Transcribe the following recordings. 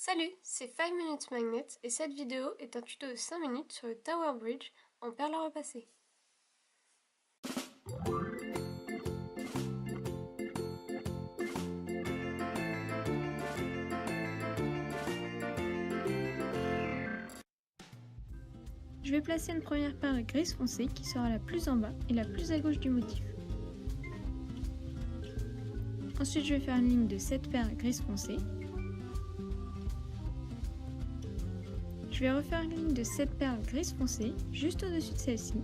Salut, c'est 5 Minutes Magnet et cette vidéo est un tuto de 5 minutes sur le Tower Bridge en perles à repasser. Je vais placer une première perle grise foncée qui sera la plus en bas et la plus à gauche du motif. Ensuite je vais faire une ligne de 7 perles grise foncée. Je vais refaire une ligne de 7 perles grise foncée juste au-dessus de celle-ci.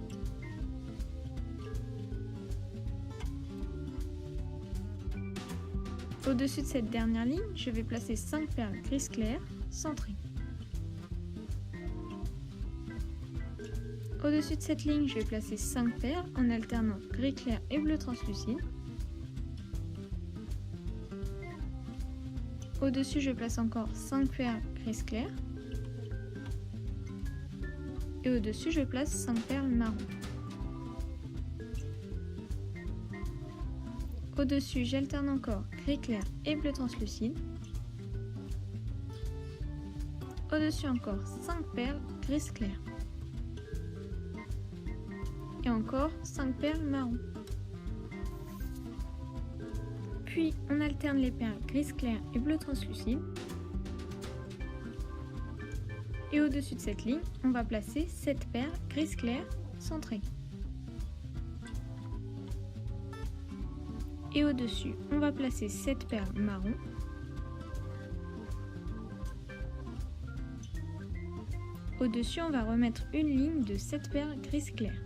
Au-dessus de cette dernière ligne, je vais placer 5 perles grise clair centrées. Au-dessus de cette ligne, je vais placer 5 perles en alternant gris clair et bleu translucide. Au-dessus, je place encore 5 perles gris clair. Et au-dessus, je place 5 perles marron. Au-dessus, j'alterne encore gris clair et bleu translucide. Au-dessus encore 5 perles gris clair. Et encore 5 perles marron. Puis on alterne les perles gris clair et bleu translucide. Et au-dessus de cette ligne, on va placer 7 perles gris clair centrées. Et au-dessus, on va placer 7 perles marron. Au-dessus, on va remettre une ligne de 7 perles gris clair.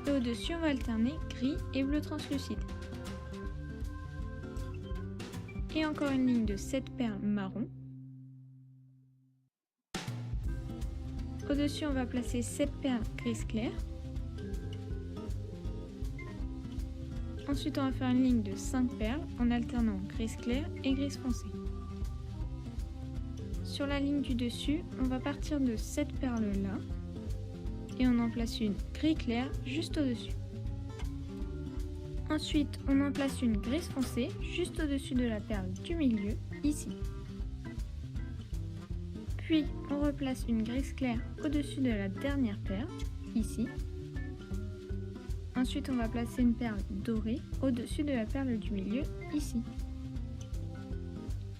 Et au-dessus, on va alterner gris et bleu translucide. Et encore une ligne de 7 perles marron. Au-dessus, on va placer 7 perles gris clair. Ensuite, on va faire une ligne de 5 perles en alternant gris clair et gris foncé. Sur la ligne du dessus, on va partir de cette perle là et on en place une gris clair juste au-dessus. Ensuite, on en place une gris foncé juste au-dessus de la perle du milieu, ici. Puis, on replace une gris clair au-dessus de la dernière perle, ici. Ensuite, on va placer une perle dorée au-dessus de la perle du milieu, ici.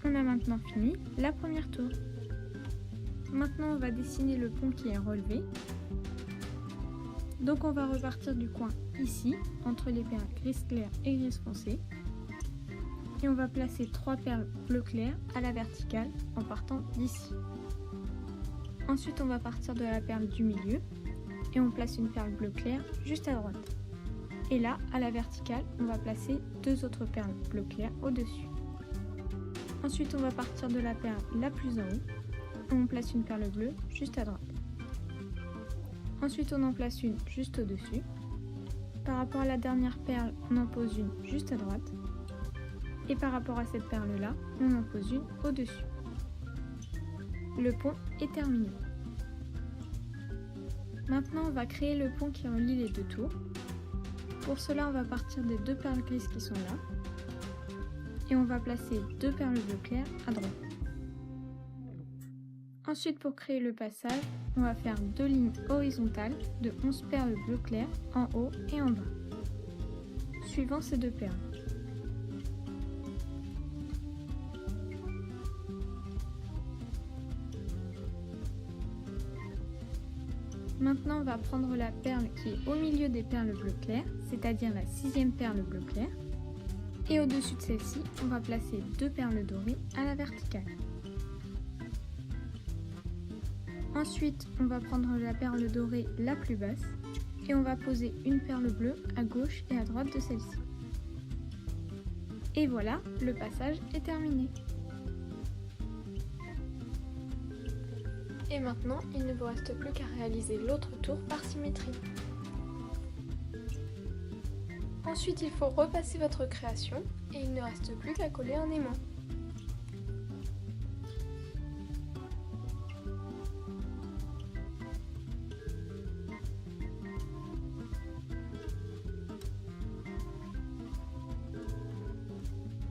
On a maintenant fini la première tour. Maintenant, on va dessiner le pont qui est relevé. Donc, on va repartir du coin ici, entre les perles gris clair et gris foncé. Et on va placer 3 perles bleu clair à la verticale en partant d'ici. Ensuite, on va partir de la perle du milieu et on place une perle bleu clair juste à droite. Et là, à la verticale, on va placer 2 autres perles bleu clair au-dessus. Ensuite, on va partir de la perle la plus en haut et on place une perle bleue juste à droite. Ensuite, on en place une juste au-dessus. Par rapport à la dernière perle, on en pose une juste à droite. Et par rapport à cette perle-là, on en pose une au-dessus. Le pont est terminé. Maintenant, on va créer le pont qui relie les deux tours. Pour cela, on va partir des 2 perles grises qui sont là. Et on va placer 2 perles bleu clair à droite. Ensuite, pour créer le passage, on va faire 2 lignes horizontales de 11 perles bleu clair en haut et en bas, suivant ces 2 perles. Maintenant, on va prendre la perle qui est au milieu des perles bleu clair, c'est-à-dire la 6e perle bleu clair. Et au-dessus de celle-ci, on va placer 2 perles dorées à la verticale. Ensuite, on va prendre la perle dorée la plus basse et on va poser une perle bleue à gauche et à droite de celle-ci. Et voilà, le passage est terminé. Et maintenant, il ne vous reste plus qu'à réaliser l'autre tour par symétrie. Ensuite, il faut repasser votre création et il ne reste plus qu'à coller un aimant.